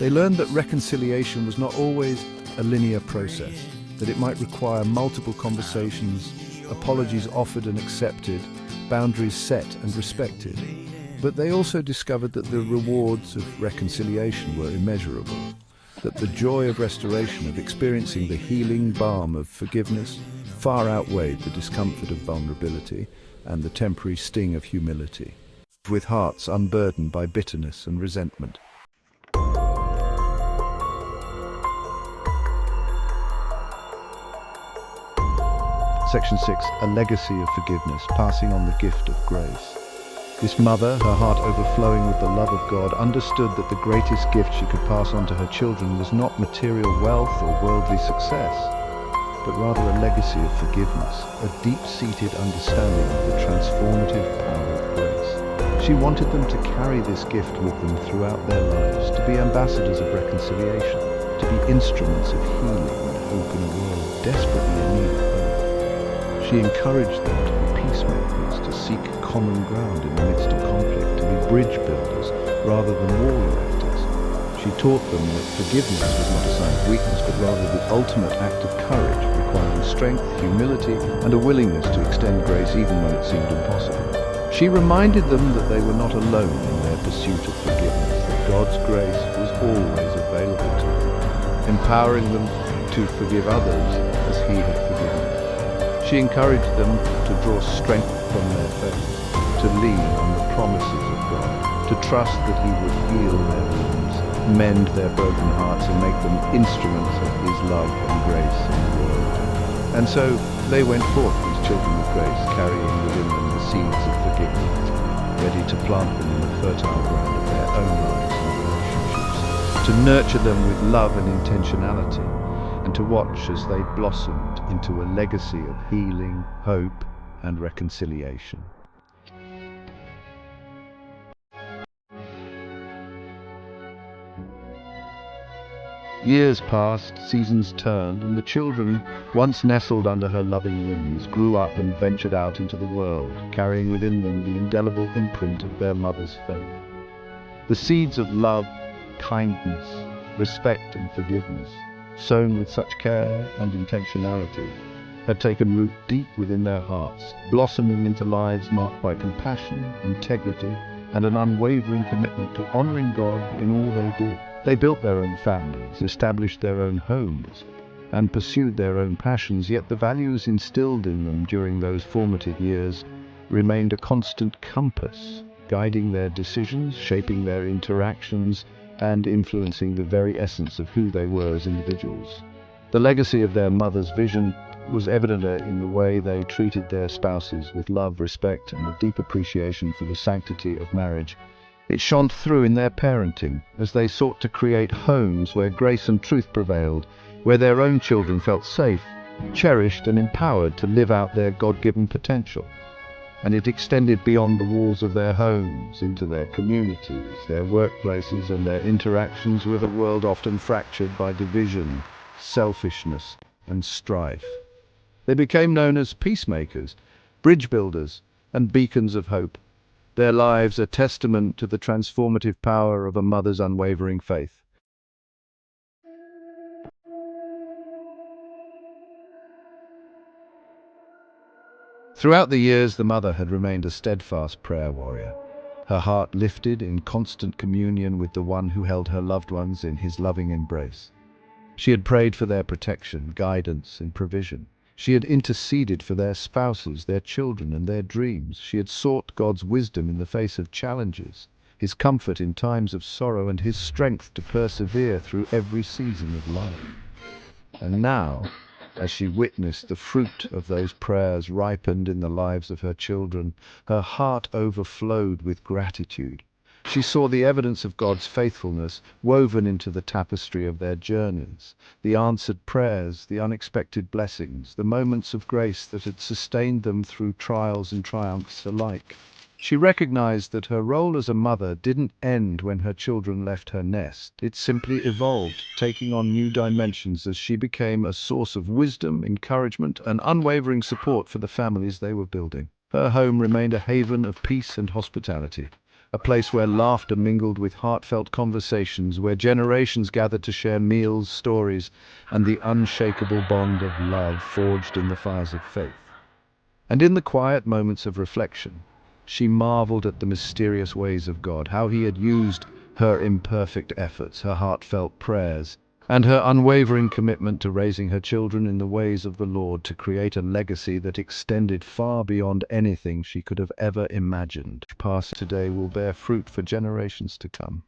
They learned that reconciliation was not always a linear process, that it might require multiple conversations, apologies offered and accepted, boundaries set and respected. But they also discovered that the rewards of reconciliation were immeasurable, that the joy of restoration, of experiencing the healing balm of forgiveness, far outweighed the discomfort of vulnerability and the temporary sting of humility, with hearts unburdened by bitterness and resentment. Section 6. A legacy of forgiveness, passing on the gift of grace. This mother, her heart overflowing with the love of God, understood that the greatest gift she could pass on to her children was not material wealth or worldly success, but rather a legacy of forgiveness, a deep-seated understanding of the transformative power of grace. She wanted them to carry this gift with them throughout their lives, to be ambassadors of reconciliation, to be instruments of healing and hope in a world desperately in need of hope. She encouraged them to be peacemakers, to seek common ground in the midst of conflict, to be bridge builders rather than wall erectors. She taught them that forgiveness was not a sign of weakness, but rather the ultimate act of courage, requiring strength, humility, and a willingness to extend grace even when it seemed impossible. She reminded them that they were not alone in their pursuit of forgiveness, that God's grace was always available to them, empowering them to forgive others as He had forgiven them. She encouraged them to draw strength from their faith, to lean on the promises of God, to trust that He would heal their wounds, mend their broken hearts, and make them instruments of His love and grace in the world. And so they went forth, these children of grace, carrying within them the seeds of forgiveness, ready to plant them in the fertile ground of their own lives and relationships, to nurture them with love and intentionality, and to watch as they blossomed into a legacy of healing, hope, and reconciliation. Years passed, seasons turned, and the children, once nestled under her loving wings, grew up and ventured out into the world, carrying within them the indelible imprint of their mother's faith. The seeds of love, kindness, respect, and forgiveness, sown with such care and intentionality, had taken root deep within their hearts, blossoming into lives marked by compassion, integrity, and an unwavering commitment to honoring God in all they did. They built their own families, established their own homes, and pursued their own passions, yet the values instilled in them during those formative years remained a constant compass, guiding their decisions, shaping their interactions, and influencing the very essence of who they were as individuals. The legacy of their mother's vision was evident in the way they treated their spouses with love, respect, and a deep appreciation for the sanctity of marriage. It shone through in their parenting, as they sought to create homes where grace and truth prevailed, where their own children felt safe, cherished, and empowered to live out their God-given potential. And it extended beyond the walls of their homes, into their communities, their workplaces, and their interactions with a world often fractured by division, selfishness, and strife. They became known as peacemakers, bridge builders, and beacons of hope, their lives a testament to the transformative power of a mother's unwavering faith. Throughout the years, the mother had remained a steadfast prayer warrior, her heart lifted in constant communion with the one who held her loved ones in His loving embrace. She had prayed for their protection, guidance, and provision. She had interceded for their spouses, their children, and their dreams. She had sought God's wisdom in the face of challenges, His comfort in times of sorrow, and His strength to persevere through every season of life. And now, as she witnessed the fruit of those prayers ripened in the lives of her children, her heart overflowed with gratitude. She saw the evidence of God's faithfulness woven into the tapestry of their journeys, the answered prayers, the unexpected blessings, the moments of grace that had sustained them through trials and triumphs alike. She recognized that her role as a mother didn't end when her children left her nest. It simply evolved, taking on new dimensions as she became a source of wisdom, encouragement, and unwavering support for the families they were building. Her home remained a haven of peace and hospitality, a place where laughter mingled with heartfelt conversations, where generations gathered to share meals, stories, and the unshakable bond of love forged in the fires of faith. And in the quiet moments of reflection, she marveled at the mysterious ways of God, how He had used her imperfect efforts, her heartfelt prayers, and her unwavering commitment to raising her children in the ways of the Lord to create a legacy that extended far beyond anything she could have ever imagined. Past today will bear fruit for generations to come.